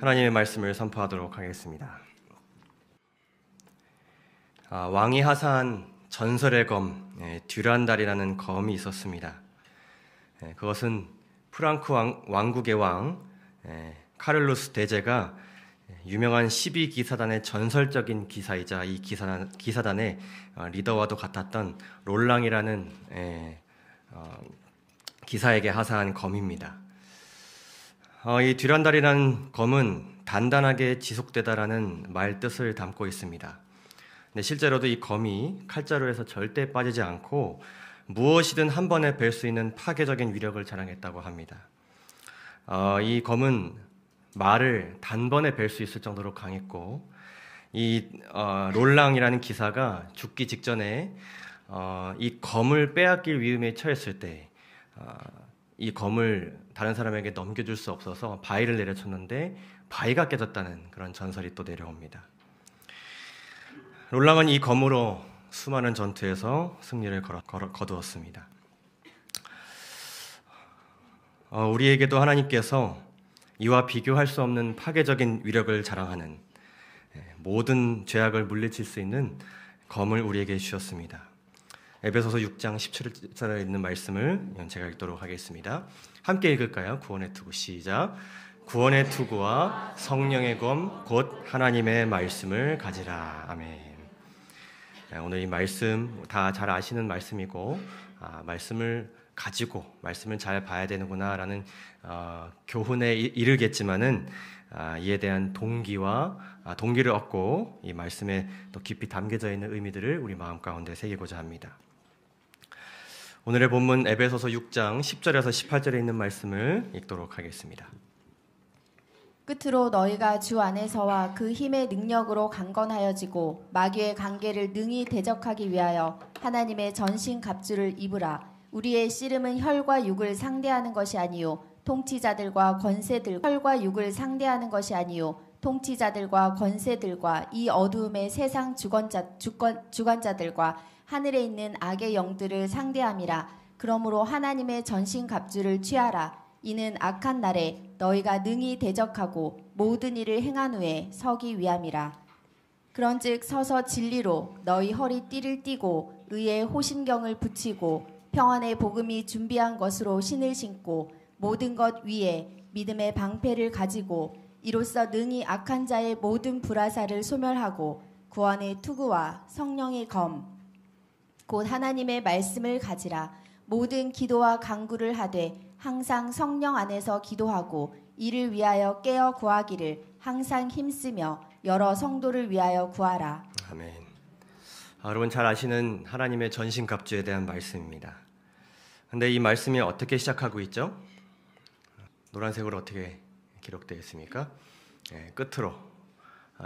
하나님의 말씀을 선포하도록 하겠습니다. 왕이 하사한 전설의 검 듀란달이라는 검이 있었습니다. 그것은 프랑크 왕국의 왕 카를루스 대제가 유명한 12기사단의 전설적인 기사이자 이 기사단의 리더와도 같았던 롤랑이라는 기사에게 하사한 검입니다. 이 듀란달이라는 검은 단단하게 지속되다라는 말 뜻을 담고 있습니다. 근데 실제로도 이 검이 칼자루에서 절대 빠지지 않고 무엇이든 한 번에 벨 수 있는 파괴적인 위력을 자랑했다고 합니다. 이 검은 말을 단번에 벨 수 있을 정도로 강했고, 이 롤랑이라는 기사가 죽기 직전에 이 검을 빼앗길 위험에 처했을 때 이 검을 다른 사람에게 넘겨줄 수 없어서 바위를 내려쳤는데 바위가 깨졌다는 그런 전설이 또 내려옵니다. 롤랑은 이 검으로 수많은 전투에서 승리를 거두었습니다. 우리에게도 하나님께서 이와 비교할 수 없는 파괴적인 위력을 자랑하는 모든 죄악을 물리칠 수 있는 검을 우리에게 주셨습니다. 에베소서 6장 17절에 있는 말씀을 제가 읽도록 하겠습니다. 함께 읽을까요? 구원의 투구 시작. 구원의 투구와 성령의 검 곧 하나님의 말씀을 가지라. 아멘. 오늘 이 말씀 다 잘 아시는 말씀이고 말씀을 가지고 말씀을 잘 봐야 되는구나라는 교훈에 이르겠지만은 이에 대한 동기를 얻고 이 말씀에 또 깊이 담겨져 있는 의미들을 우리 마음 가운데 새기고자 합니다. 오늘의 본문 에베소서 6장 10절에서 18절에 있는 말씀을 읽도록 하겠습니다. 끝으로 너희가 주 안에서와 그 힘의 능력으로 강건하여지고 마귀의 관계를 능히 대적하기 위하여 하나님의 전신 갑주를 입으라. 우리의 씨름은 혈과 육을 상대하는 것이 아니요 통치자들과 권세들과 혈과 육을 상대하는 것이 아니요 통치자들과 권세들과 이 어두움의 세상 주관자들과 하늘에 있는 악의 영들을 상대함이라. 그러므로 하나님의 전신 갑주를 취하라. 이는 악한 날에 너희가 능히 대적하고 모든 일을 행한 후에 서기 위함이라. 그런즉 서서 진리로 너희 허리띠를 띠고 의의 호심경을 붙이고 평안의 복음이 준비한 것으로 신을 신고 모든 것 위에 믿음의 방패를 가지고 이로써 능히 악한 자의 모든 불화살을 소멸하고 구원의 투구와 성령의 검 곧 하나님의 말씀을 가지라. 모든 기도와 간구를 하되 항상 성령 안에서 기도하고 이를 위하여 깨어 구하기를 항상 힘쓰며 여러 성도를 위하여 구하라. 아멘. 여러분 잘 아시는 하나님의 전신갑주에 대한 말씀입니다. 근데 이 말씀이 어떻게 시작하고 있죠? 노란색으로 어떻게 기록되어 있습니까? 끝으로.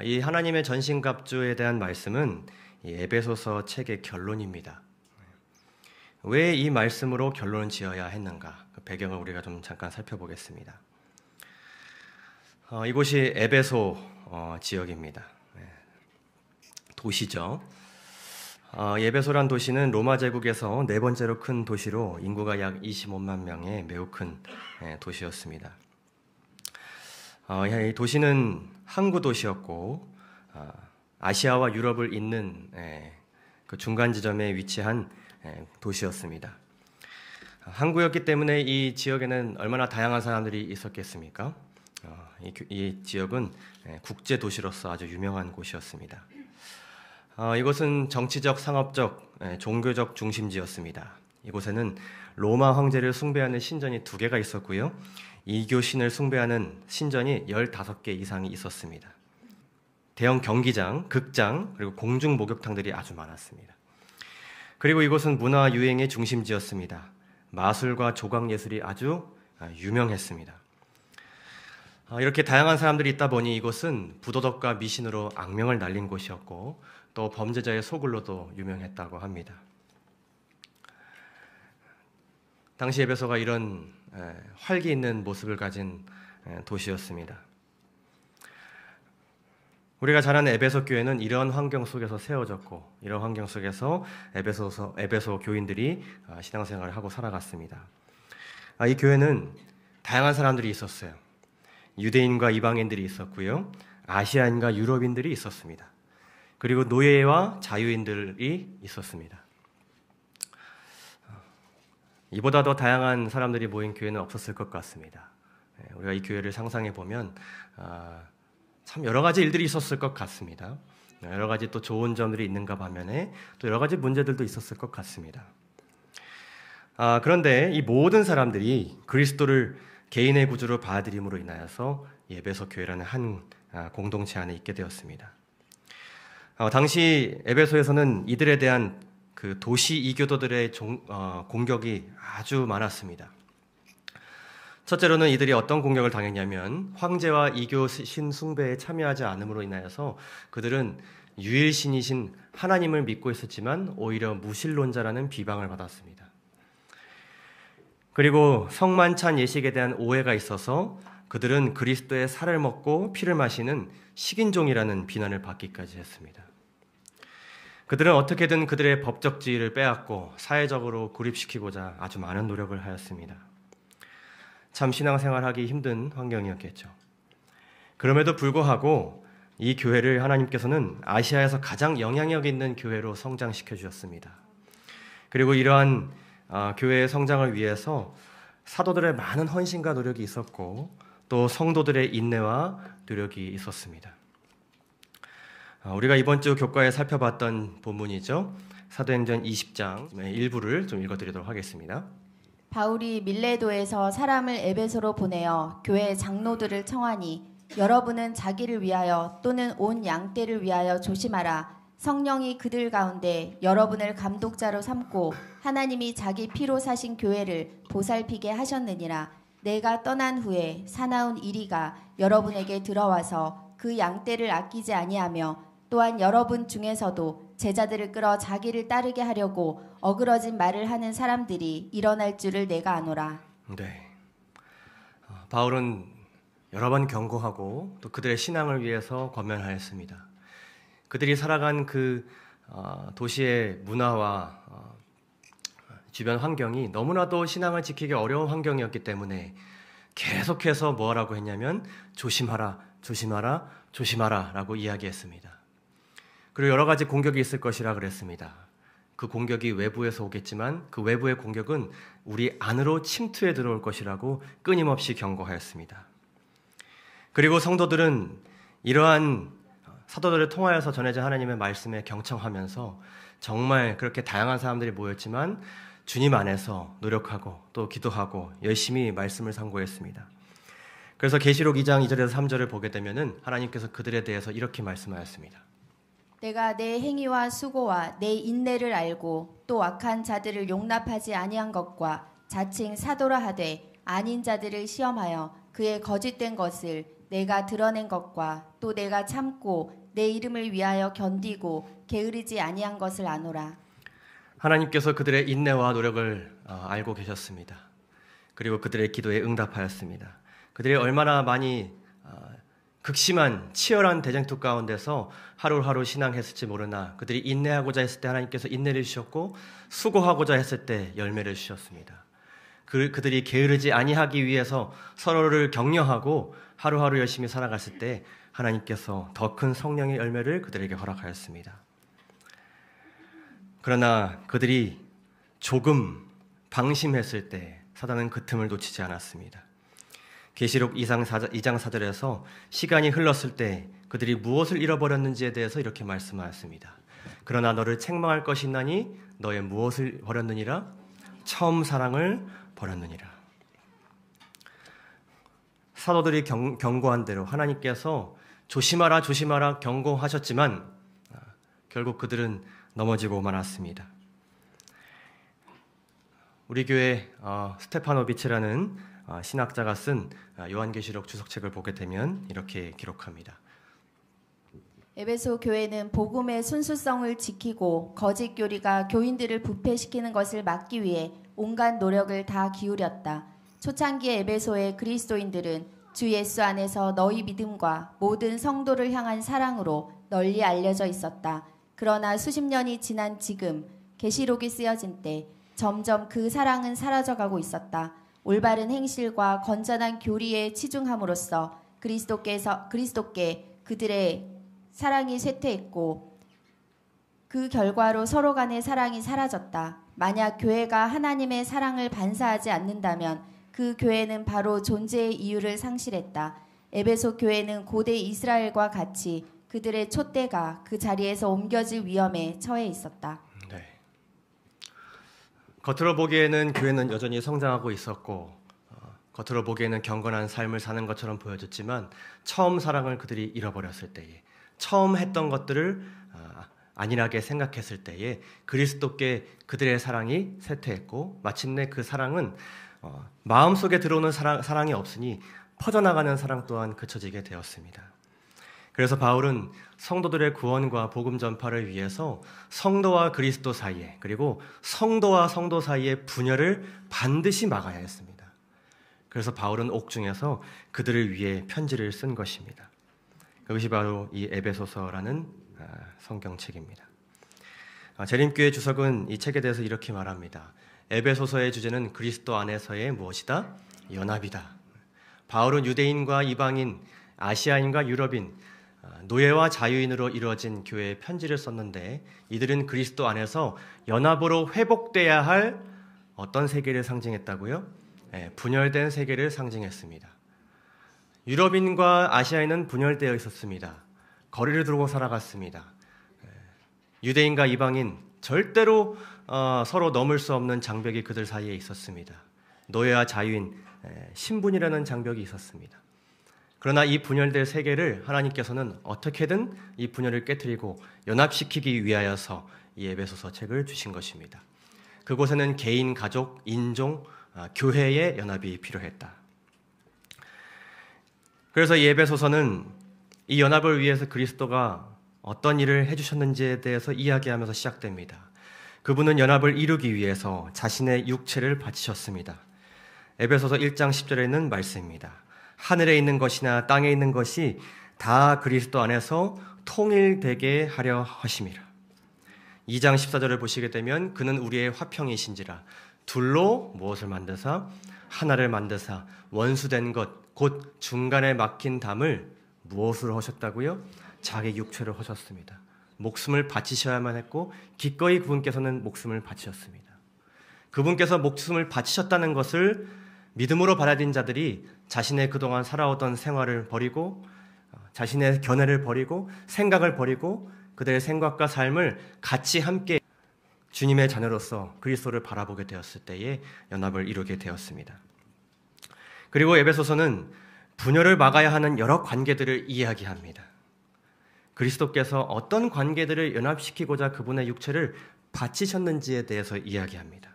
이 하나님의 전신갑주에 대한 말씀은 이 에베소서 책의 결론입니다. 왜 이 말씀으로 결론을 지어야 했는가? 그 배경을 우리가 좀 잠깐 살펴보겠습니다. 이곳이 에베소 지역입니다. 도시죠. 에베소란 도시는 로마 제국에서 네 번째로 큰 도시로 인구가 약 25만 명의 매우 큰 도시였습니다. 이 도시는 항구 도시였고 아시아와 유럽을 잇는 그 중간 지점에 위치한 도시였습니다. 항구였기 때문에 이 지역에는 얼마나 다양한 사람들이 있었겠습니까? 이 지역은 국제 도시로서 아주 유명한 곳이었습니다. 이곳은 정치적, 상업적, 종교적 중심지였습니다. 이곳에는 로마 황제를 숭배하는 신전이 2개가 있었고요. 이교신을 숭배하는 신전이 15개 이상이 있었습니다. 대형 경기장, 극장, 그리고 공중 목욕탕들이 아주 많았습니다. 그리고 이곳은 문화 유행의 중심지였습니다. 마술과 조각 예술이 아주 유명했습니다. 이렇게 다양한 사람들이 있다 보니 이곳은 부도덕과 미신으로 악명을 날린 곳이었고 또 범죄자의 소굴로도 유명했다고 합니다. 당시 에베소가 이런 활기 있는 모습을 가진 도시였습니다. 우리가 잘 아는 에베소 교회는 이런 환경 속에서 세워졌고 이런 환경 속에서 에베소 교인들이 신앙생활을 하고 살아갔습니다. 이 교회는 다양한 사람들이 있었어요. 유대인과 이방인들이 있었고요. 아시아인과 유럽인들이 있었습니다. 그리고 노예와 자유인들이 있었습니다. 이보다 더 다양한 사람들이 모인 교회는 없었을 것 같습니다. 우리가 이 교회를 상상해 보면 참 여러 가지 일들이 있었을 것 같습니다. 여러 가지 또 좋은 점들이 있는가 반면에 또 여러 가지 문제들도 있었을 것 같습니다. 그런데 이 모든 사람들이 그리스도를 개인의 구주로 받아들임으로 인하여서 에베소 교회라는 한 공동체 안에 있게 되었습니다. 당시 에베소에서는 이들에 대한 그 도시 이교도들의 공격이 아주 많았습니다. 첫째로는 이들이 어떤 공격을 당했냐면 황제와 이교 신숭배에 참여하지 않음으로 인하여서 그들은 유일신이신 하나님을 믿고 있었지만 오히려 무신론자라는 비방을 받았습니다. 그리고 성만찬 예식에 대한 오해가 있어서 그들은 그리스도의 살을 먹고 피를 마시는 식인종이라는 비난을 받기까지 했습니다. 그들은 어떻게든 그들의 법적 지위를 빼앗고 사회적으로 고립시키고자 아주 많은 노력을 하였습니다. 참 신앙생활하기 힘든 환경이었겠죠. 그럼에도 불구하고 이 교회를 하나님께서는 아시아에서 가장 영향력 있는 교회로 성장시켜 주셨습니다. 그리고 이러한 교회의 성장을 위해서 사도들의 많은 헌신과 노력이 있었고 또 성도들의 인내와 노력이 있었습니다. 우리가 이번 주 교과에 살펴봤던 본문이죠. 사도행전 20장 일부를 좀 읽어드리도록 하겠습니다. 바울이 밀레도에서 사람을 에베소로 보내어 교회 장로들을 청하니 여러분은 자기를 위하여 또는 온 양떼를 위하여 조심하라. 성령이 그들 가운데 여러분을 감독자로 삼고 하나님이 자기 피로 사신 교회를 보살피게 하셨느니라. 내가 떠난 후에 사나운 이리가 여러분에게 들어와서 그 양떼를 아끼지 아니하며 또한 여러분 중에서도 제자들을 끌어 자기를 따르게 하려고 어그러진 말을 하는 사람들이 일어날 줄을 내가 아노라. 네, 바울은 여러 번 경고하고 또 그들의 신앙을 위해서 권면하였습니다. 그들이 살아간 그 도시의 문화와 주변 환경이 너무나도 신앙을 지키기 어려운 환경이었기 때문에 계속해서 뭐라고 했냐면 조심하라, 조심하라, 조심하라 라고 이야기했습니다. 그리고 여러 가지 공격이 있을 것이라 그랬습니다. 그 공격이 외부에서 오겠지만 그 외부의 공격은 우리 안으로 침투해 들어올 것이라고 끊임없이 경고하였습니다. 그리고 성도들은 이러한 사도들을 통하여서 전해진 하나님의 말씀에 경청하면서 정말 그렇게 다양한 사람들이 모였지만 주님 안에서 노력하고 또 기도하고 열심히 말씀을 상고했습니다. 그래서 계시록 2장 2절에서 3절을 보게 되면은 하나님께서 그들에 대해서 이렇게 말씀하였습니다. 내가 내 행위와 수고와 내 인내를 알고 또 악한 자들을 용납하지 아니한 것과 자칭 사도라 하되 아닌 자들을 시험하여 그의 거짓된 것을 내가 드러낸 것과 또 내가 참고 내 이름을 위하여 견디고 게으르지 아니한 것을 아노라. 하나님께서 그들의 인내와 노력을 알고 계셨습니다. 그리고 그들의 기도에 응답하였습니다. 그들이 얼마나 많이 극심한 치열한 대쟁투 가운데서 하루하루 신앙했을지 모르나 그들이 인내하고자 했을 때 하나님께서 인내를 주셨고 수고하고자 했을 때 열매를 주셨습니다. 그들이 게으르지 아니하기 위해서 서로를 격려하고 하루하루 열심히 살아갔을 때 하나님께서 더 큰 성령의 열매를 그들에게 허락하였습니다. 그러나 그들이 조금 방심했을 때 사단은 그 틈을 놓치지 않았습니다. 계시록 2장 4절에서 시간이 흘렀을 때 그들이 무엇을 잃어버렸는지에 대해서 이렇게 말씀하였습니다. 그러나 너를 책망할 것이 있나니 너의 무엇을 버렸느니라? 처음 사랑을 버렸느니라. 사도들이 경고한 대로 하나님께서 조심하라 조심하라 경고하셨지만 결국 그들은 넘어지고 말았습니다. 우리 교회 스테파노비치라는 신학자가 쓴 요한계시록 주석책을 보게 되면 이렇게 기록합니다. 에베소 교회는 복음의 순수성을 지키고 거짓 교리가 교인들을 부패시키는 것을 막기 위해 온갖 노력을 다 기울였다. 초창기의 에베소의 그리스도인들은 주 예수 안에서 너희 믿음과 모든 성도를 향한 사랑으로 널리 알려져 있었다. 그러나 수십 년이 지난 지금 계시록이 쓰여진 때 점점 그 사랑은 사라져가고 있었다. 올바른 행실과 건전한 교리에 치중함으로써 그리스도께 그들의 사랑이 쇠퇴했고 그 결과로 서로 간의 사랑이 사라졌다. 만약 교회가 하나님의 사랑을 반사하지 않는다면 그 교회는 바로 존재의 이유를 상실했다. 에베소 교회는 고대 이스라엘과 같이 그들의 촛대가 그 자리에서 옮겨질 위험에 처해 있었다. 네. 겉으로 보기에는 교회는 여전히 성장하고 있었고 겉으로 보기에는 경건한 삶을 사는 것처럼 보여졌지만 처음 사랑을 그들이 잃어버렸을 때에 처음 했던 것들을 안일하게 생각했을 때에 그리스도께 그들의 사랑이 쇠퇴했고 마침내 그 사랑은 마음속에 들어오는 사랑이 없으니 퍼져나가는 사랑 또한 그쳐지게 되었습니다. 그래서 바울은 성도들의 구원과 복음 전파를 위해서 성도와 그리스도 사이에 그리고 성도와 성도 사이의 분열을 반드시 막아야 했습니다. 그래서 바울은 옥중에서 그들을 위해 편지를 쓴 것입니다. 그것이 바로 이 에베소서라는 성경책입니다. 재림교회 주석은 이 책에 대해서 이렇게 말합니다. 에베소서의 주제는 그리스도 안에서의 무엇이다? 연합이다. 바울은 유대인과 이방인, 아시아인과 유럽인, 노예와 자유인으로 이루어진 교회에 편지를 썼는데 이들은 그리스도 안에서 연합으로 회복돼야 할 어떤 세계를 상징했다고요? 분열된 세계를 상징했습니다. 유럽인과 아시아인은 분열되어 있었습니다. 거리를 두고 살아갔습니다. 유대인과 이방인 절대로 서로 넘을 수 없는 장벽이 그들 사이에 있었습니다. 노예와 자유인, 신분이라는 장벽이 있었습니다. 그러나 이 분열된 세계를 하나님께서는 어떻게든 이 분열을 깨트리고 연합시키기 위하여서 이 에베소서 책을 주신 것입니다. 그곳에는 개인, 가족, 인종, 교회의 연합이 필요했다. 그래서 이 에베소서는 이 연합을 위해서 그리스도가 어떤 일을 해주셨는지에 대해서 이야기하면서 시작됩니다. 그분은 연합을 이루기 위해서 자신의 육체를 바치셨습니다. 에베소서 1장 10절에는 말씀입니다. 하늘에 있는 것이나 땅에 있는 것이 다 그리스도 안에서 통일되게 하려 하심이라. 2장 14절을 보시게 되면 그는 우리의 화평이신지라 둘로 무엇을 만드사 하나를 만드사 원수된 것 곧 중간에 막힌 담을 무엇으로 하셨다고요? 자기 육체를 하셨습니다. 목숨을 바치셔야만 했고 기꺼이 그분께서는 목숨을 바치셨습니다. 그분께서 목숨을 바치셨다는 것을 믿음으로 받아들인 자들이 자신의 그동안 살아오던 생활을 버리고 자신의 견해를 버리고 생각을 버리고 그들의 생각과 삶을 같이 함께 주님의 자녀로서 그리스도를 바라보게 되었을 때에 연합을 이루게 되었습니다. 그리고 에베소서는 분열을 막아야 하는 여러 관계들을 이야기합니다. 그리스도께서 어떤 관계들을 연합시키고자 그분의 육체를 바치셨는지에 대해서 이야기합니다.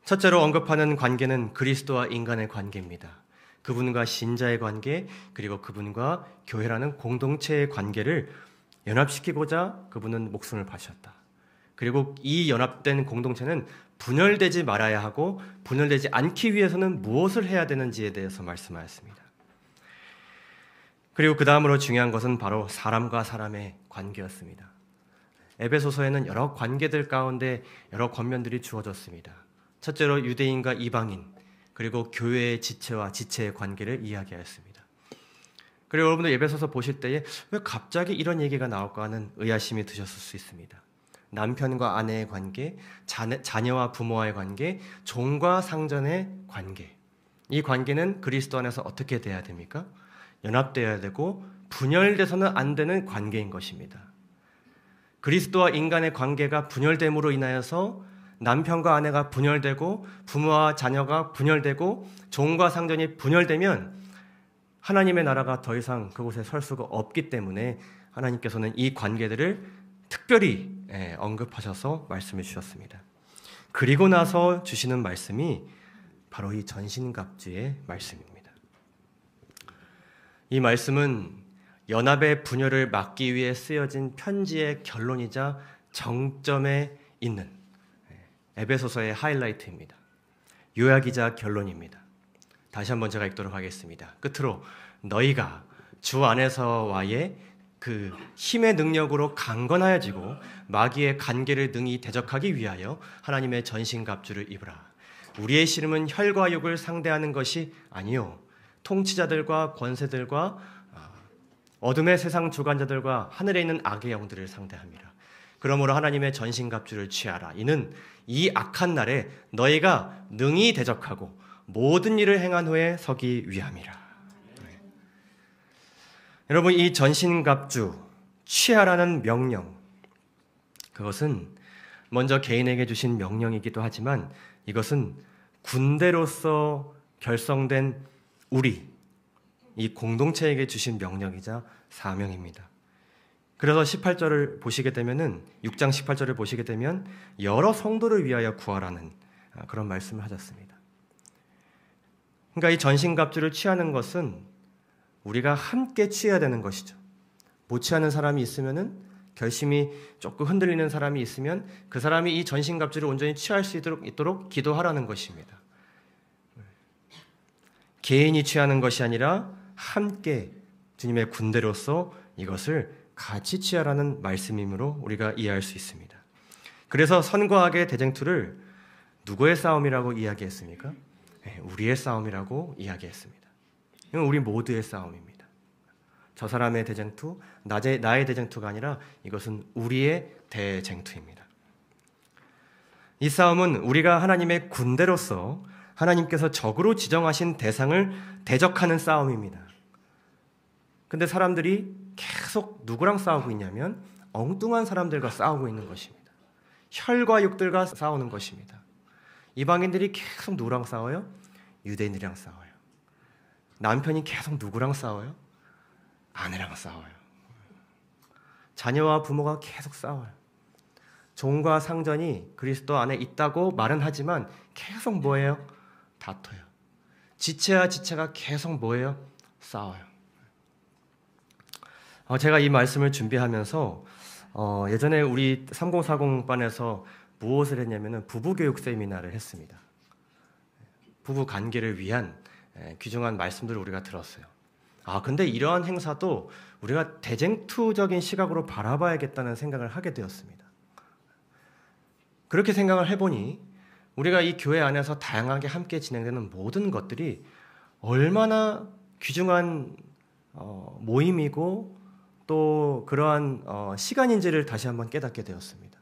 첫째로 언급하는 관계는 그리스도와 인간의 관계입니다. 그분과 신자의 관계, 그리고 그분과 교회라는 공동체의 관계를 연합시키고자 그분은 목숨을 바쳤다. 그리고 이 연합된 공동체는 분열되지 말아야 하고 분열되지 않기 위해서는 무엇을 해야 되는지에 대해서 말씀하였습니다. 그리고 그 다음으로 중요한 것은 바로 사람과 사람의 관계였습니다. 에베소서에는 여러 관계들 가운데 여러 권면들이 주어졌습니다. 첫째로 유대인과 이방인, 그리고 교회의 지체와 지체의 관계를 이야기하였습니다. 그리고 여러분들 에베소서 보실 때에 왜 갑자기 이런 얘기가 나올까 하는 의아심이 드셨을 수 있습니다. 남편과 아내의 관계, 자녀와 부모와의 관계, 종과 상전의 관계. 이 관계는 그리스도 안에서 어떻게 돼야 됩니까? 연합되어야 되고 분열돼서는 안 되는 관계인 것입니다. 그리스도와 인간의 관계가 분열됨으로 인하여서 남편과 아내가 분열되고 부모와 자녀가 분열되고 종과 상전이 분열되면 하나님의 나라가 더 이상 그곳에 설 수가 없기 때문에 하나님께서는 이 관계들을 특별히 언급하셔서 말씀해 주셨습니다. 그리고 나서 주시는 말씀이 바로 이 전신갑주의 말씀입니다. 이 말씀은 연합의 분열을 막기 위해 쓰여진 편지의 결론이자 정점에 있는 에베소서의 하이라이트입니다. 요약이자 결론입니다. 다시 한번 제가 읽도록 하겠습니다. 끝으로 너희가 주 안에서와의 그 힘의 능력으로 강건하여지고 마귀의 간계를 능히 대적하기 위하여 하나님의 전신갑주를 입으라. 우리의 씨름은 혈과 육을 상대하는 것이 아니요 통치자들과 권세들과 어둠의 세상 주관자들과 하늘에 있는 악의 영들을 상대함이라. 그러므로 하나님의 전신갑주를 취하라. 이는 이 악한 날에 너희가 능히 대적하고 모든 일을 행한 후에 서기 위함이라. 네. 여러분, 이 전신갑주 취하라는 명령, 그것은 먼저 개인에게 주신 명령이기도 하지만 이것은 군대로서 결성된 우리, 이 공동체에게 주신 명령이자 사명입니다. 그래서 18절을 보시게 되면은 6장 18절을 보시게 되면 여러 성도를 위하여 구하라는 그런 말씀을 하셨습니다. 그러니까 이 전신갑주를 취하는 것은 우리가 함께 취해야 되는 것이죠. 못 취하는 사람이 있으면은 결심이 조금 흔들리는 사람이 있으면 그 사람이 이 전신갑주를 온전히 취할 수 있도록 기도하라는 것입니다. 개인이 취하는 것이 아니라 함께 주님의 군대로서 이것을 같이 취하라는 말씀이므로 우리가 이해할 수 있습니다. 그래서 선과 악의 대쟁투를 누구의 싸움이라고 이야기했습니까? 우리의 싸움이라고 이야기했습니다. 이건 우리 모두의 싸움입니다. 저 사람의 대쟁투, 나의 대쟁투가 아니라 이것은 우리의 대쟁투입니다. 이 싸움은 우리가 하나님의 군대로서 하나님께서 적으로 지정하신 대상을 대적하는 싸움입니다. 근데 사람들이 계속 누구랑 싸우고 있냐면 엉뚱한 사람들과 싸우고 있는 것입니다. 혈과 육들과 싸우는 것입니다. 이방인들이 계속 누구랑 싸워요? 유대인들이랑 싸워요. 남편이 계속 누구랑 싸워요? 아내랑 싸워요. 자녀와 부모가 계속 싸워요. 종과 상전이 그리스도 안에 있다고 말은 하지만 계속 뭐예요? 다퉈요. 지체와 지체가 계속 뭐예요? 싸워요. 제가 이 말씀을 준비하면서 예전에 우리 3040반에서 무엇을 했냐면은 부부교육 세미나를 했습니다. 부부 관계를 위한 귀중한 말씀들을 우리가 들었어요. 근데 이러한 행사도 우리가 대쟁투적인 시각으로 바라봐야겠다는 생각을 하게 되었습니다. 그렇게 생각을 해보니 우리가 이 교회 안에서 다양하게 함께 진행되는 모든 것들이 얼마나 귀중한 모임이고 또 그러한 시간인지를 다시 한번 깨닫게 되었습니다.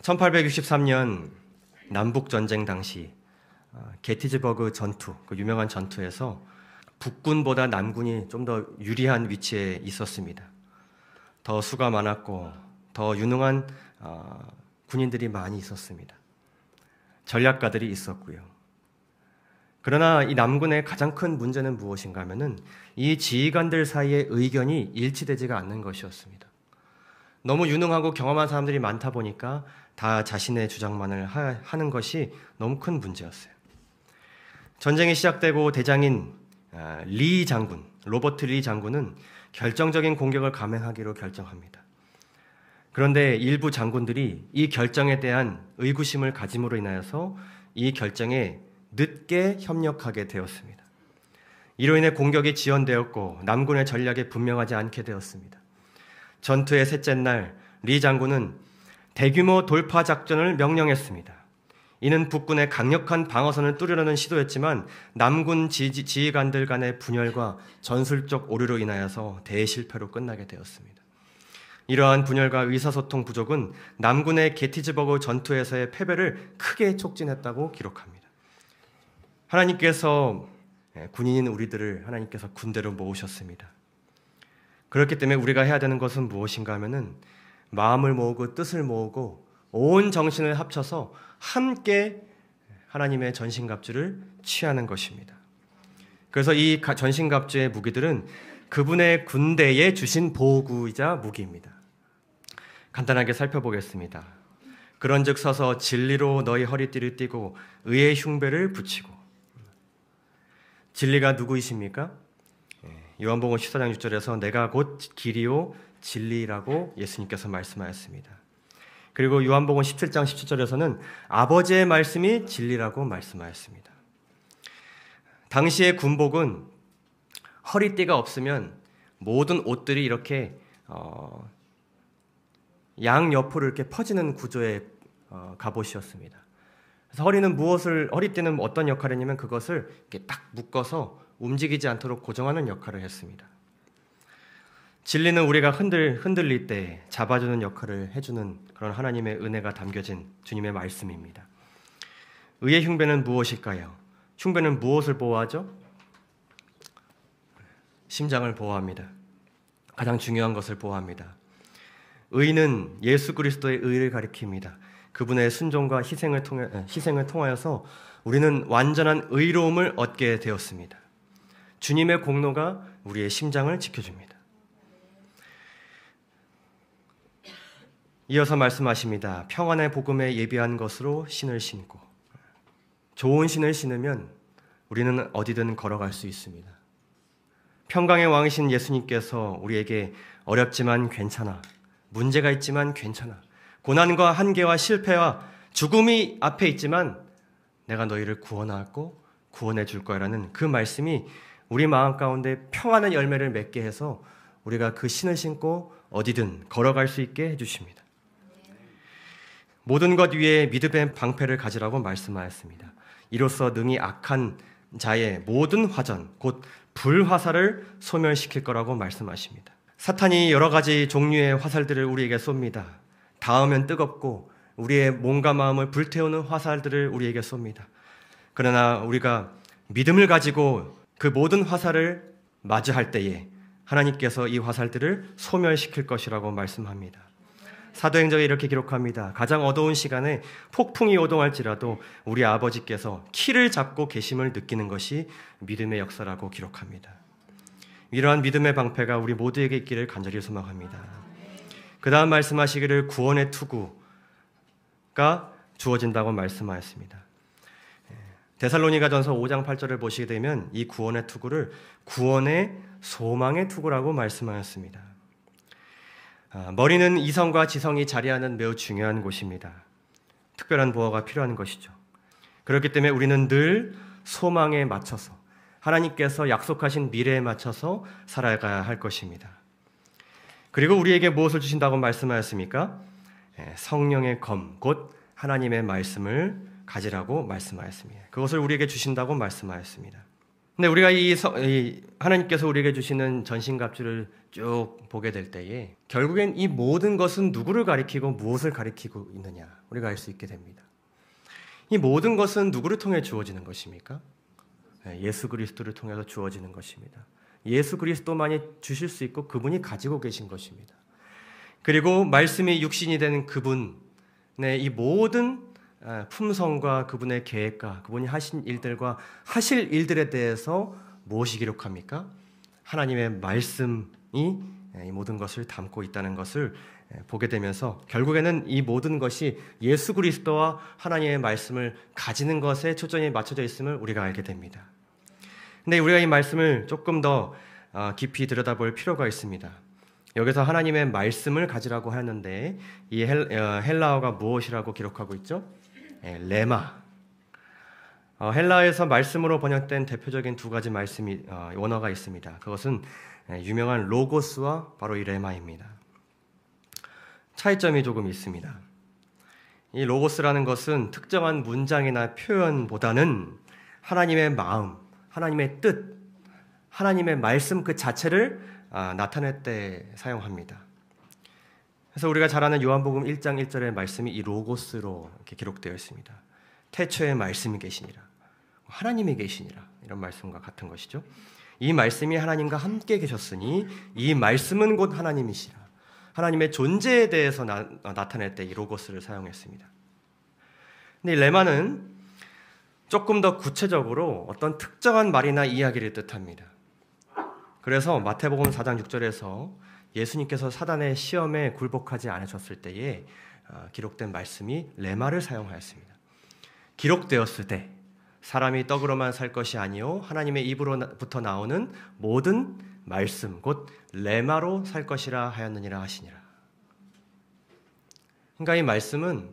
1863년 남북전쟁 당시 게티즈버그 전투, 그 유명한 전투에서 북군보다 남군이 좀 더 유리한 위치에 있었습니다. 더 수가 많았고 더 유능한 군인들이 많이 있었습니다. 전략가들이 있었고요. 그러나 이 남군의 가장 큰 문제는 무엇인가 하면은 이 지휘관들 사이의 의견이 일치되지가 않는 것이었습니다. 너무 유능하고 경험한 사람들이 많다 보니까 다 자신의 주장만을 하는 것이 너무 큰 문제였어요. 전쟁이 시작되고 대장인 리 장군, 로버트 리 장군은 결정적인 공격을 감행하기로 결정합니다. 그런데 일부 장군들이 이 결정에 대한 의구심을 가짐으로 인하여서 이 결정에 늦게 협력하게 되었습니다. 이로 인해 공격이 지연되었고 남군의 전략이 분명하지 않게 되었습니다. 전투의 셋째 날 리 장군은 대규모 돌파 작전을 명령했습니다. 이는 북군의 강력한 방어선을 뚫으려는 시도였지만 남군 지휘관들 간의 분열과 전술적 오류로 인하여서 대실패로 끝나게 되었습니다. 이러한 분열과 의사소통 부족은 남군의 게티즈버그 전투에서의 패배를 크게 촉진했다고 기록합니다. 하나님께서 군인인 우리들을 하나님께서 군대로 모으셨습니다. 그렇기 때문에 우리가 해야 되는 것은 무엇인가 하면은 마음을 모으고 뜻을 모으고 온 정신을 합쳐서 함께 하나님의 전신갑주를 취하는 것입니다. 그래서 이 전신갑주의 무기들은 그분의 군대에 주신 보호구이자 무기입니다. 간단하게 살펴보겠습니다. 그런즉 서서 진리로 너희 허리띠를 띠고 의의 흉배를 붙이고. 진리가 누구이십니까? 요한복음 14장 6절에서 내가 곧 길이요 진리라고 예수님께서 말씀하였습니다. 그리고 요한복음 17장 17절에서는 아버지의 말씀이 진리라고 말씀하였습니다. 당시의 군복은 허리띠가 없으면 모든 옷들이 이렇게 양옆으로 이렇게 퍼지는 구조의 갑옷이었습니다. 그래서 허리띠는 어떤 역할을 했냐면 그것을 이렇게 딱 묶어서 움직이지 않도록 고정하는 역할을 했습니다. 진리는 우리가 흔들릴 때 잡아주는 역할을 해주는 그런 하나님의 은혜가 담겨진 주님의 말씀입니다. 의의 흉배는 무엇일까요? 흉배는 무엇을 보호하죠? 심장을 보호합니다. 가장 중요한 것을 보호합니다. 의는 예수 그리스도의 의를 가리킵니다. 그분의 순종과 희생을 통하여서 우리는 완전한 의로움을 얻게 되었습니다. 주님의 공로가 우리의 심장을 지켜줍니다. 이어서 말씀하십니다. 평안의 복음에 예비한 것으로 신을 신고. 좋은 신을 신으면 우리는 어디든 걸어갈 수 있습니다. 평강의 왕이신 예수님께서 우리에게 어렵지만 괜찮아, 문제가 있지만 괜찮아, 고난과 한계와 실패와 죽음이 앞에 있지만 내가 너희를 구원하고 구원해 줄 거라는 그 말씀이 우리 마음 가운데 평안의 열매를 맺게 해서 우리가 그 신을 신고 어디든 걸어갈 수 있게 해주십니다. 모든 것 위에 믿음의 방패를 가지라고 말씀하였습니다. 이로써 능히 악한 자의 모든 화전, 곧 불화살을 소멸시킬 거라고 말씀하십니다. 사탄이 여러 가지 종류의 화살들을 우리에게 쏩니다. 닿으면 뜨겁고 우리의 몸과 마음을 불태우는 화살들을 우리에게 쏩니다. 그러나 우리가 믿음을 가지고 그 모든 화살을 맞이할 때에 하나님께서 이 화살들을 소멸시킬 것이라고 말씀합니다. 사도행전에 이렇게 기록합니다. 가장 어두운 시간에 폭풍이 요동할지라도 우리 아버지께서 키를 잡고 계심을 느끼는 것이 믿음의 역사라고 기록합니다. 이러한 믿음의 방패가 우리 모두에게 있기를 간절히 소망합니다. 그 다음 말씀하시기를 구원의 투구가 주어진다고 말씀하였습니다. 데살로니가전서 5장 8절을 보시게 되면 이 구원의 투구를 구원의 소망의 투구라고 말씀하였습니다. 머리는 이성과 지성이 자리하는 매우 중요한 곳입니다. 특별한 보호가 필요한 것이죠. 그렇기 때문에 우리는 늘 소망에 맞춰서 하나님께서 약속하신 미래에 맞춰서 살아가야 할 것입니다. 그리고 우리에게 무엇을 주신다고 말씀하였습니까? 성령의 검, 곧 하나님의 말씀을 가지라고 말씀하였습니다. 그것을 우리에게 주신다고 말씀하였습니다. 근데 우리가 하나님께서 우리에게 주시는 전신갑주를 쭉 보게 될 때에 결국엔 이 모든 것은 누구를 가리키고 무엇을 가리키고 있느냐 우리가 알 수 있게 됩니다. 이 모든 것은 누구를 통해 주어지는 것입니까? 예수 그리스도를 통해서 주어지는 것입니다. 예수 그리스도만이 주실 수 있고 그분이 가지고 계신 것입니다. 그리고 말씀이 육신이 되는 그분의 이 모든 품성과 그분의 계획과 그분이 하신 일들과 하실 일들에 대해서 무엇이 기록합니까? 하나님의 말씀이 이 모든 것을 담고 있다는 것을 보게 되면서 결국에는 이 모든 것이 예수 그리스도와 하나님의 말씀을 가지는 것에 초점이 맞춰져 있음을 우리가 알게 됩니다. 근데 우리가 이 말씀을 조금 더 깊이 들여다볼 필요가 있습니다. 여기서 하나님의 말씀을 가지라고 하는데 이 헬라어가 무엇이라고 기록하고 있죠? 레마. 헬라어에서 말씀으로 번역된 대표적인 두 가지 원어가 있습니다. 그것은 유명한 로고스와 바로 이 레마입니다. 차이점이 조금 있습니다. 이 로고스라는 것은 특정한 문장이나 표현보다는 하나님의 마음, 하나님의 뜻, 하나님의 말씀 그 자체를 나타낼 때 사용합니다. 그래서 우리가 잘 아는 요한복음 1장 1절의 말씀이 이 로고스로 이렇게 기록되어 있습니다. 태초에 말씀이 계시니라, 하나님이 계시니라, 이런 말씀과 같은 것이죠. 이 말씀이 하나님과 함께 계셨으니 이 말씀은 곧 하나님이시라. 하나님의 존재에 대해서 나타낼 때 이 로고스를 사용했습니다. 근데 이 레마는 조금 더 구체적으로 어떤 특정한 말이나 이야기를 뜻합니다. 그래서 마태복음 4장 6절에서 예수님께서 사단의 시험에 굴복하지 않으셨을 때에 기록된 말씀이 레마를 사용하였습니다. 기록되었을 때 사람이 떡으로만 살 것이 아니요 하나님의 입으로부터 나오는 모든 말씀 곧 레마로 살 것이라 하였느니라 하시니라. 그러니까 이 말씀은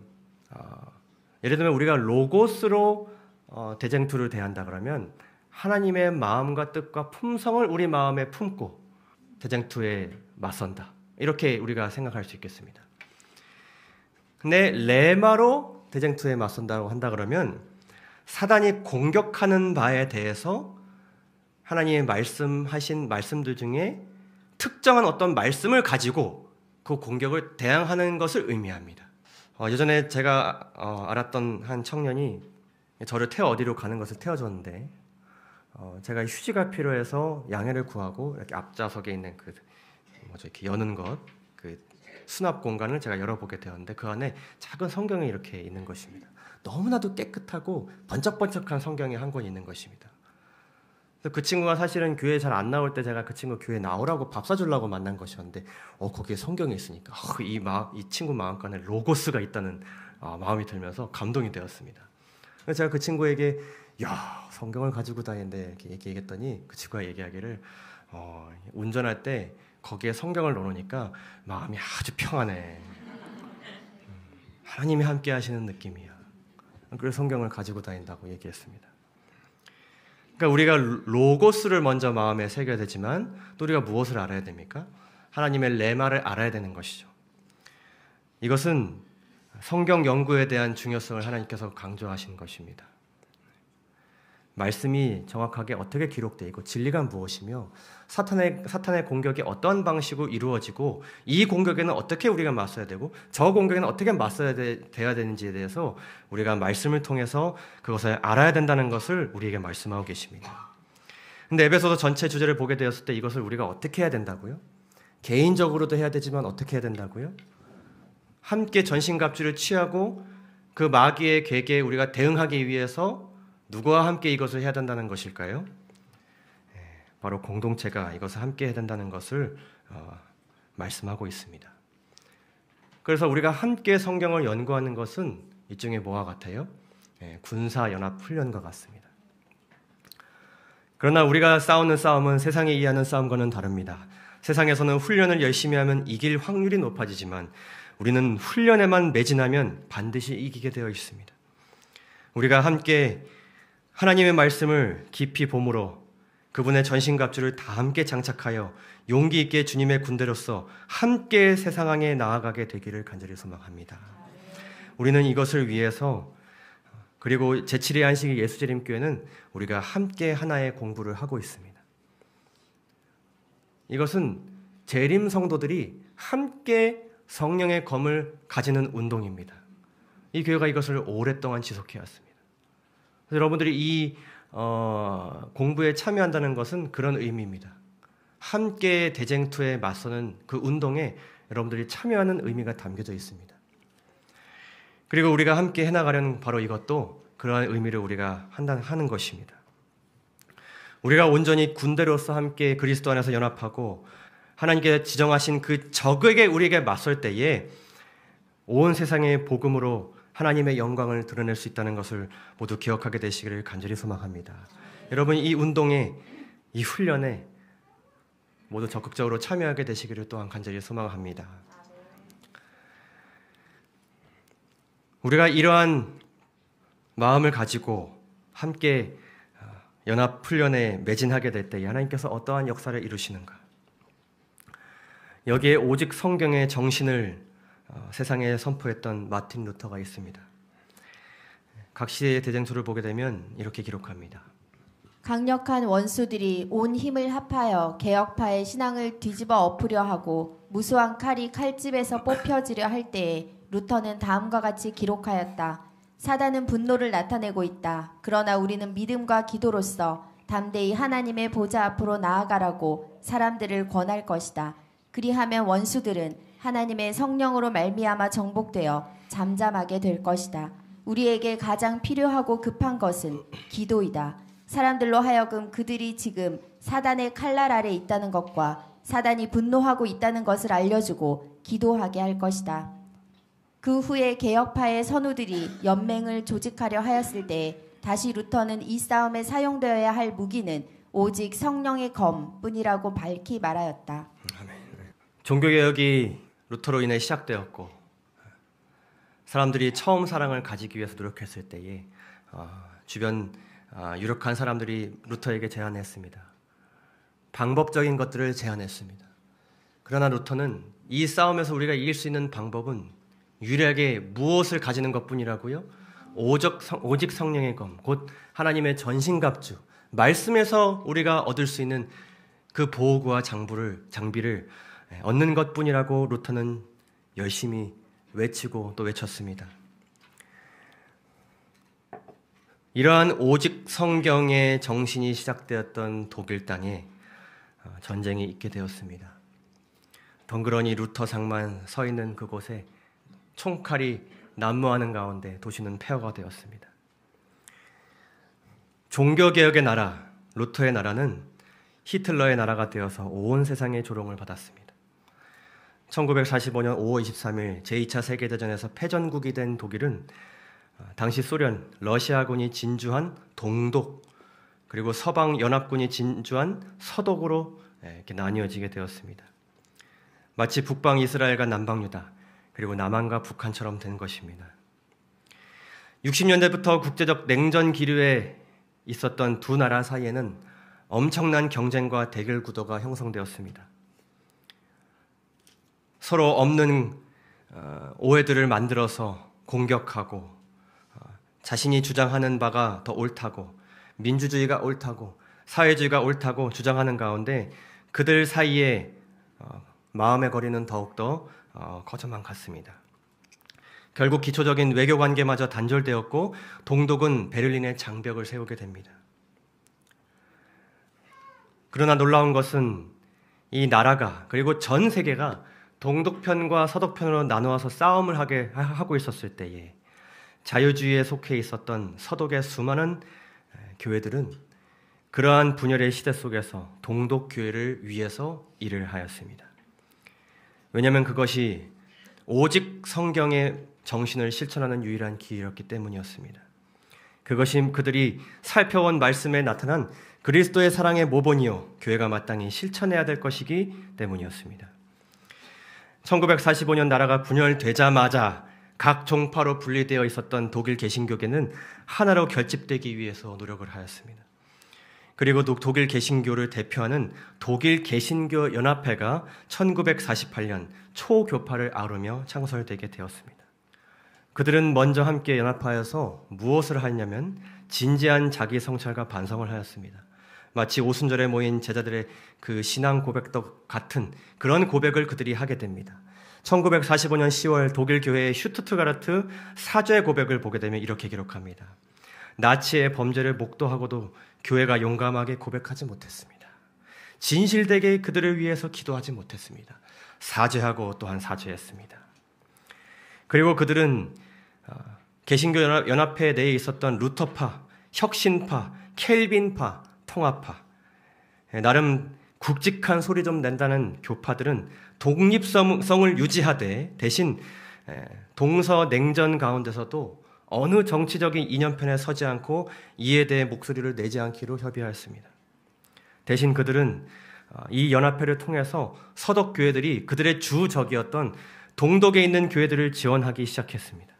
예를 들면 우리가 로고스로 대쟁투를 대한다 그러면 하나님의 마음과 뜻과 품성을 우리 마음에 품고 대쟁투에 맞선다. 이렇게 우리가 생각할 수 있겠습니다. 근데 레마로 대쟁투에 맞선다고 한다 그러면 사단이 공격하는 바에 대해서 하나님의 말씀하신 말씀들 중에 특정한 어떤 말씀을 가지고 그 공격을 대항하는 것을 의미합니다. 예전에 제가 알았던 한 청년이 저를 어디로 가는 것을 태워줬는데 제가 휴지가 필요해서 양해를 구하고 이렇게 앞좌석에 있는 이렇게 여는 그 수납 공간을 제가 열어보게 되었는데 그 안에 작은 성경이 이렇게 있는 것입니다. 너무나도 깨끗하고 번쩍번쩍한 성경이 한 권 있는 것입니다. 그 친구가 사실은 교회에 잘 안 나올 때 제가 그 친구 교회에 나오라고 밥 사주려고 만난 것이었는데 거기에 성경이 있으니까 이 친구 마음간에 로고스가 있다는 마음이 들면서 감동이 되었습니다. 그래서 제가 그 친구에게 야 성경을 가지고 다니는데 이렇게 얘기했더니 그 친구가 얘기하기를 운전할 때 거기에 성경을 넣어놓으니까 마음이 아주 평안해. 하나님이 함께 하시는 느낌이야. 그래서 성경을 가지고 다닌다고 얘기했습니다. 그러니까 우리가 로고스를 먼저 마음에 새겨야 되지만 또 우리가 무엇을 알아야 됩니까? 하나님의 레마를 알아야 되는 것이죠. 이것은 성경 연구에 대한 중요성을 하나님께서 강조하신 것입니다. 말씀이 정확하게 어떻게 기록되어 있고 진리가 무엇이며 사탄의 공격이 어떤 방식으로 이루어지고 이 공격에는 어떻게 우리가 맞서야 되고 저 공격에는 어떻게 맞서야 돼야 되는지에 대해서 우리가 말씀을 통해서 그것을 알아야 된다는 것을 우리에게 말씀하고 계십니다. 근데 에베소서 전체 주제를 보게 되었을 때 이것을 우리가 어떻게 해야 된다고요? 개인적으로도 해야 되지만 어떻게 해야 된다고요? 함께 전신갑주를 취하고 그 마귀의 계계에 우리가 대응하기 위해서 누구와 함께 이것을 해야 된다는 것일까요? 바로 공동체가 이것을 함께 해야 된다는 것을 말씀하고 있습니다. 그래서 우리가 함께 성경을 연구하는 것은 일종의 뭐와 같아요? 군사연합훈련과 같습니다. 그러나 우리가 싸우는 싸움은 세상이 이해하는 싸움과는 다릅니다. 세상에서는 훈련을 열심히 하면 이길 확률이 높아지지만 우리는 훈련에만 매진하면 반드시 이기게 되어 있습니다. 우리가 함께 하나님의 말씀을 깊이 봄으로 그분의 전신갑주를 다 함께 장착하여 용기 있게 주님의 군대로서 함께 세상에 나아가게 되기를 간절히 소망합니다. 우리는 이것을 위해서 그리고 제7회 안식일 예수재림교회는 우리가 함께 하나의 공부를 하고 있습니다. 이것은 재림 성도들이 함께 성령의 검을 가지는 운동입니다. 이 교회가 이것을 오랫동안 지속해 왔습니다. 여러분들이 이 공부에 참여한다는 것은 그런 의미입니다. 함께 대쟁투에 맞서는 그 운동에 여러분들이 참여하는 의미가 담겨져 있습니다. 그리고 우리가 함께 해나가려는 바로 이것도 그러한 의미를 우리가 하는 것입니다. 우리가 온전히 군대로서 함께 그리스도 안에서 연합하고 하나님께 지정하신 그 적에게 우리에게 맞설 때에 온 세상의 복음으로 하나님의 영광을 드러낼 수 있다는 것을 모두 기억하게 되시기를 간절히 소망합니다. 여러분 이 운동에 이 훈련에 모두 적극적으로 참여하게 되시기를 또한 간절히 소망합니다. 우리가 이러한 마음을 가지고 함께 연합 훈련에 매진하게 될 때 하나님께서 어떠한 역사를 이루시는가? 여기에 오직 성경의 정신을 세상에 선포했던 마틴 루터가 있습니다. 각 시대의 대쟁투를 보게 되면 이렇게 기록합니다. 강력한 원수들이 온 힘을 합하여 개혁파의 신앙을 뒤집어 엎으려 하고 무수한 칼이 칼집에서 뽑혀지려 할 때에 루터는 다음과 같이 기록하였다. 사단은 분노를 나타내고 있다. 그러나 우리는 믿음과 기도로서 담대히 하나님의 보좌 앞으로 나아가라고 사람들을 권할 것이다. 그리하면 원수들은 하나님의 성령으로 말미암아 정복되어 잠잠하게 될 것이다. 우리에게 가장 필요하고 급한 것은 기도이다. 사람들로 하여금 그들이 지금 사단의 칼날 아래 있다는 것과 사단이 분노하고 있다는 것을 알려주고 기도하게 할 것이다. 그 후에 개혁파의 선우들이 연맹을 조직하려 하였을 때 다시 루터는 이 싸움에 사용되어야 할 무기는 오직 성령의 검뿐이라고 밝히 말하였다. 종교개혁이 루터로 인해 시작되었고 사람들이 처음 사랑을 가지기 위해서 노력했을 때에 주변 유력한 사람들이 루터에게 제안했습니다. 방법적인 것들을 제안했습니다. 그러나 루터는 이 싸움에서 우리가 이길 수 있는 방법은 유일하게 무엇을 가지는 것뿐이라고요? 오직 성령의 검, 곧 하나님의 전신갑주, 말씀에서 우리가 얻을 수 있는 그 보호구와 장비를 얻는 것뿐이라고 루터는 열심히 외치고 또 외쳤습니다. 이러한 오직 성경의 정신이 시작되었던 독일 땅에 전쟁이 있게 되었습니다. 덩그러니 루터상만 서 있는 그곳에 총칼이 난무하는 가운데 도시는 폐허가 되었습니다. 종교개혁의 나라, 루터의 나라는 히틀러의 나라가 되어서 온 세상의 조롱을 받았습니다. 1945년 5월 23일 제2차 세계대전에서 패전국이 된 독일은 당시 소련, 러시아군이 진주한 동독, 그리고 서방 연합군이 진주한 서독으로 이렇게 나뉘어지게 되었습니다. 마치 북방 이스라엘과 남방 유다, 그리고 남한과 북한처럼 된 것입니다. 60년대부터 국제적 냉전 기류에 있었던 두 나라 사이에는 엄청난 경쟁과 대결 구도가 형성되었습니다. 서로 없는 오해들을 만들어서 공격하고 자신이 주장하는 바가 더 옳다고, 민주주의가 옳다고, 사회주의가 옳다고 주장하는 가운데 그들 사이에 마음의 거리는 더욱더 커져만 갔습니다. 결국 기초적인 외교관계마저 단절되었고 동독은 베를린에 장벽을 세우게 됩니다. 그러나 놀라운 것은 이 나라가, 그리고 전 세계가 동독편과 서독편으로 나누어서 싸움을 하고 있었을 때에 자유주의에 속해 있었던 서독의 수많은 교회들은 그러한 분열의 시대 속에서 동독교회를 위해서 일을 하였습니다. 왜냐하면 그것이 오직 성경의 정신을 실천하는 유일한 기회였기 때문이었습니다. 그것이 그들이 살펴온 말씀에 나타난 그리스도의 사랑의 모본이요 교회가 마땅히 실천해야 될 것이기 때문이었습니다. 1945년 나라가 분열되자마자 각 종파로 분리되어 있었던 독일 개신교계는 하나로 결집되기 위해서 노력을 하였습니다. 그리고 독일 개신교를 대표하는 독일 개신교 연합회가 1948년 초교파를 아우르며 창설되게 되었습니다. 그들은 먼저 함께 연합하여서 무엇을 하냐면 진지한 자기 성찰과 반성을 하였습니다. 마치 오순절에 모인 제자들의 그 신앙 고백도 같은 그런 고백을 그들이 하게 됩니다. 1945년 10월 독일 교회의 슈투트가르트 사죄 고백을 보게 되면 이렇게 기록합니다. 나치의 범죄를 목도하고도 교회가 용감하게 고백하지 못했습니다. 진실되게 그들을 위해서 기도하지 못했습니다. 사죄하고 또한 사죄했습니다. 그리고 그들은 개신교 연합회 내에 있었던 루터파, 혁신파, 켈빈파, 통합파, 나름 굵직한 소리 좀 낸다는 교파들은 독립성을 유지하되 대신 동서냉전 가운데서도 어느 정치적인 이념편에 서지 않고 이에 대해 목소리를 내지 않기로 협의하였습니다. 대신 그들은 이 연합회를 통해서 서독교회들이 그들의 주적이었던 동독에 있는 교회들을 지원하기 시작했습니다.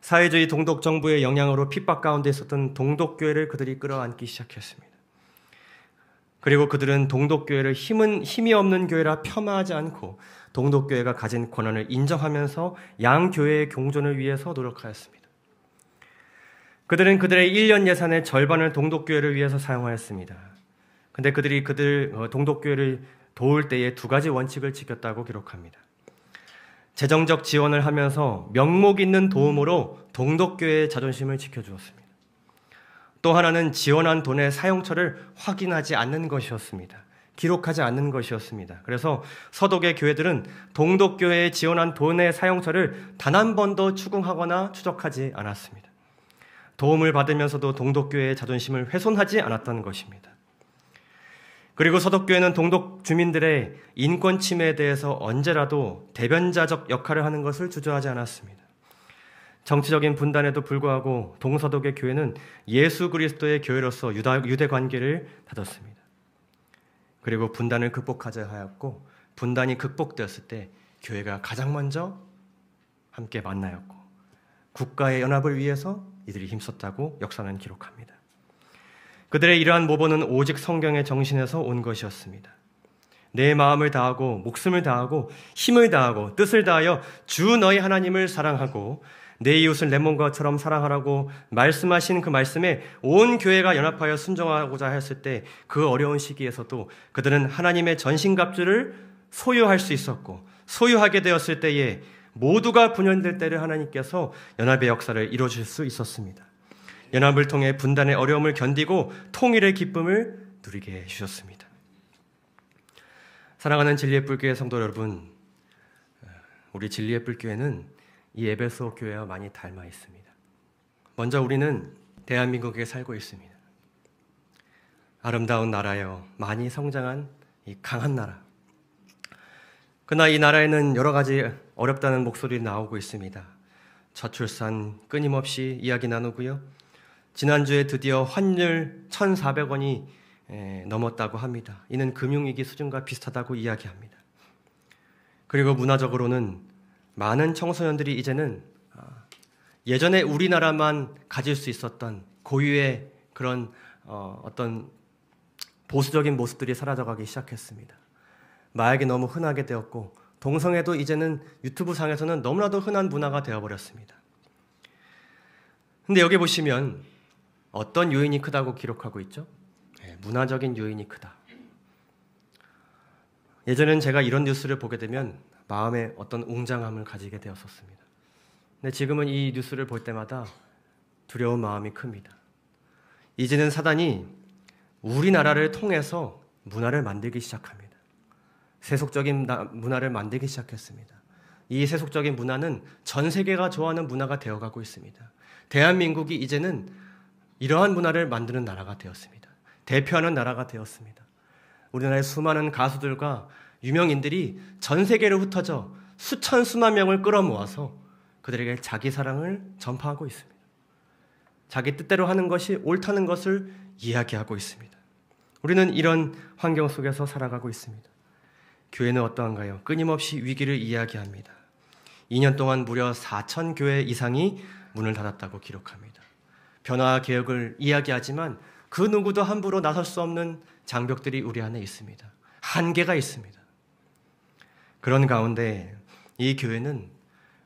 사회주의 동독 정부의 영향으로 핍박 가운데 있었던 동독교회를 그들이 끌어안기 시작했습니다. 그리고 그들은 동독교회를 힘이 없는 교회라 폄하하지 않고 동독교회가 가진 권한을 인정하면서 양교회의 공존을 위해서 노력하였습니다. 그들은 그들의 1년 예산의 절반을 동독교회를 위해서 사용하였습니다. 근데 그들이 동독교회를 도울 때에 두 가지 원칙을 지켰다고 기록합니다. 재정적 지원을 하면서 명목 있는 도움으로 동독교회의 자존심을 지켜주었습니다. 또 하나는 지원한 돈의 사용처를 확인하지 않는 것이었습니다. 기록하지 않는 것이었습니다. 그래서 서독의 교회들은 동독교회에 지원한 돈의 사용처를 단 한 번도 추궁하거나 추적하지 않았습니다. 도움을 받으면서도 동독교회의 자존심을 훼손하지 않았던 것입니다. 그리고 서독교회는 동독 주민들의 인권 침해에 대해서 언제라도 대변자적 역할을 하는 것을 주저하지 않았습니다. 정치적인 분단에도 불구하고 동서독의 교회는 예수 그리스도의 교회로서 유대 관계를 다졌습니다. 그리고 분단을 극복하자 하였고 분단이 극복되었을 때 교회가 가장 먼저 함께 만나였고 국가의 연합을 위해서 이들이 힘썼다고 역사는 기록합니다. 그들의 이러한 모범은 오직 성경의 정신에서 온 것이었습니다. 내 마음을 다하고 목숨을 다하고 힘을 다하고 뜻을 다하여 주 너희 하나님을 사랑하고 내 이웃을 내 몸과처럼 사랑하라고 말씀하신 그 말씀에 온 교회가 연합하여 순종하고자 했을 때 그 어려운 시기에서도 그들은 하나님의 전신갑주를 소유할 수 있었고 소유하게 되었을 때에 모두가 분열될 때를 하나님께서 연합의 역사를 이루어줄 수 있었습니다. 연합을 통해 분단의 어려움을 견디고 통일의 기쁨을 누리게 해주셨습니다. 사랑하는 진리의 뿔교회 성도 여러분, 우리 진리의 뿔교회는 이 에베소 교회와 많이 닮아 있습니다. 먼저 우리는 대한민국에 살고 있습니다. 아름다운 나라여, 많이 성장한 이 강한 나라. 그러나 이 나라에는 여러 가지 어렵다는 목소리 나오고 있습니다. 저출산 끊임없이 이야기 나누고요. 지난주에 드디어 환율 1,400원이 넘었다고 합니다. 이는 금융위기 수준과 비슷하다고 이야기합니다. 그리고 문화적으로는 많은 청소년들이 이제는 예전에 우리나라만 가질 수 있었던 고유의 그런 어떤 보수적인 모습들이 사라져가기 시작했습니다. 마약이 너무 흔하게 되었고 동성애도 이제는 유튜브 상에서는 너무나도 흔한 문화가 되어버렸습니다. 근데 여기 보시면 어떤 요인이 크다고 기록하고 있죠? 문화적인 요인이 크다. 예전엔 제가 이런 뉴스를 보게 되면 마음에 어떤 웅장함을 가지게 되었었습니다. 근데 지금은 이 뉴스를 볼 때마다 두려운 마음이 큽니다. 이제는 사단이 우리나라를 통해서 문화를 만들기 시작합니다. 세속적인 문화를 만들기 시작했습니다. 이 세속적인 문화는 전 세계가 좋아하는 문화가 되어가고 있습니다. 대한민국이 이제는 이러한 문화를 만드는 나라가 되었습니다. 대표하는 나라가 되었습니다. 우리나라의 수많은 가수들과 유명인들이 전 세계로 흩어져 수천 수만 명을 끌어모아서 그들에게 자기 사랑을 전파하고 있습니다. 자기 뜻대로 하는 것이 옳다는 것을 이야기하고 있습니다. 우리는 이런 환경 속에서 살아가고 있습니다. 교회는 어떠한가요? 끊임없이 위기를 이야기합니다. 2년 동안 무려 4,000교회 이상이 문을 닫았다고 기록합니다. 변화 개혁을 이야기하지만 그 누구도 함부로 나설 수 없는 장벽들이 우리 안에 있습니다. 한계가 있습니다. 그런 가운데 이 교회는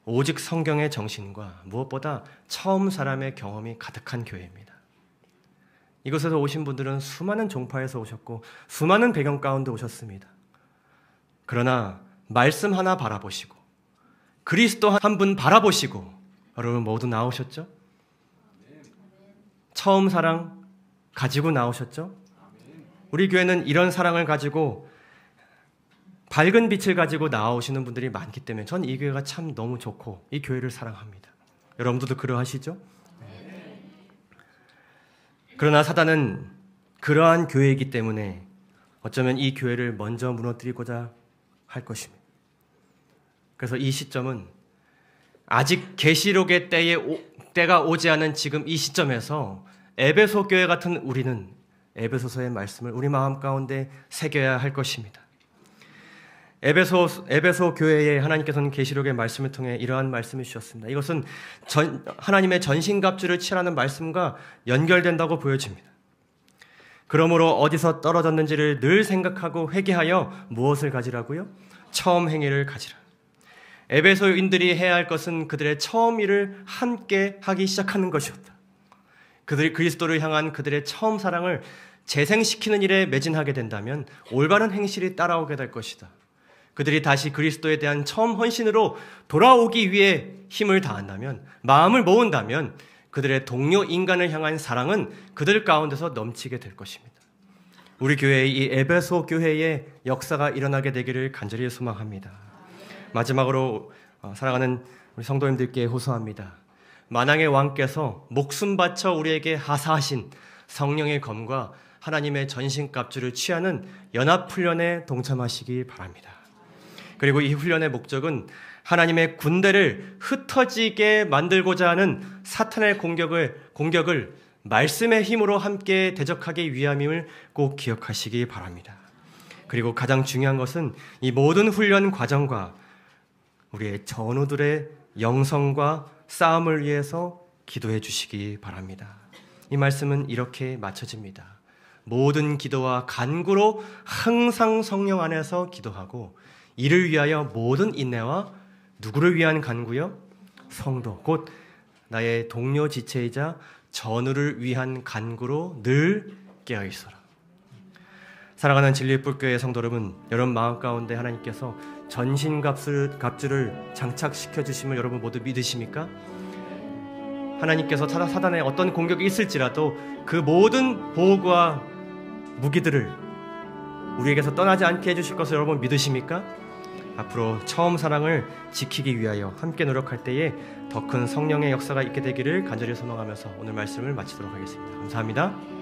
오직 성경의 정신과 무엇보다 처음 사람의 경험이 가득한 교회입니다. 이곳에서 오신 분들은 수많은 종파에서 오셨고 수많은 배경 가운데 오셨습니다. 그러나 말씀 하나 바라보시고 그리스도 한 분 바라보시고 여러분 모두 나오셨죠? 처음 사랑 가지고 나오셨죠? 우리 교회는 이런 사랑을 가지고 밝은 빛을 가지고 나오시는 분들이 많기 때문에 전 이 교회가 참 너무 좋고 이 교회를 사랑합니다. 여러분들도 그러하시죠? 그러나 사단은 그러한 교회이기 때문에 어쩌면 이 교회를 먼저 무너뜨리고자 할 것입니다. 그래서 이 시점은 아직 계시록의 때가 오지 않은 지금 이 시점에서 에베소 교회 같은 우리는 에베소서의 말씀을 우리 마음 가운데 새겨야 할 것입니다. 에베소 교회에 하나님께서는 계시록의 말씀을 통해 이러한 말씀을 주셨습니다. 이것은 하나님의 전신갑주를 취하라는 말씀과 연결된다고 보여집니다. 그러므로 어디서 떨어졌는지를 늘 생각하고 회개하여 무엇을 가지라고요? 처음 행위를 가지라. 에베소인들이 해야 할 것은 그들의 처음 일을 함께 하기 시작하는 것이었다. 그들이 그리스도를 향한 그들의 처음 사랑을 재생시키는 일에 매진하게 된다면 올바른 행실이 따라오게 될 것이다. 그들이 다시 그리스도에 대한 처음 헌신으로 돌아오기 위해 힘을 다한다면, 마음을 모은다면 그들의 동료 인간을 향한 사랑은 그들 가운데서 넘치게 될 것입니다. 우리 교회의 이 에베소 교회의 역사가 일어나게 되기를 간절히 소망합니다. 마지막으로 사랑하는 우리 성도님들께 호소합니다. 만왕의 왕께서 목숨 바쳐 우리에게 하사하신 성령의 검과 하나님의 전신갑주를 취하는 연합훈련에 동참하시기 바랍니다. 그리고 이 훈련의 목적은 하나님의 군대를 흩어지게 만들고자 하는 사탄의 공격을 말씀의 힘으로 함께 대적하기 위함임을 꼭 기억하시기 바랍니다. 그리고 가장 중요한 것은 이 모든 훈련 과정과 우리의 전우들의 영성과 싸움을 위해서 기도해 주시기 바랍니다. 이 말씀은 이렇게 맞춰집니다. 모든 기도와 간구로 항상 성령 안에서 기도하고 이를 위하여 모든 인내와 누구를 위한 간구요? 성도 곧 나의 동료 지체이자 전우를 위한 간구로 늘 깨어 있어라. 사랑하는 진리의 뿔교회 성도 여러분, 여러분 마음 가운데 하나님께서 전신갑주를 장착시켜 주심을 여러분 모두 믿으십니까? 하나님께서 사단의 어떤 공격이 있을지라도 그 모든 보호구와 무기들을 우리에게서 떠나지 않게 해주실 것을 여러분 믿으십니까? 앞으로 처음 사랑을 지키기 위하여 함께 노력할 때에 더 큰 성령의 역사가 있게 되기를 간절히 소망하면서 오늘 말씀을 마치도록 하겠습니다. 감사합니다.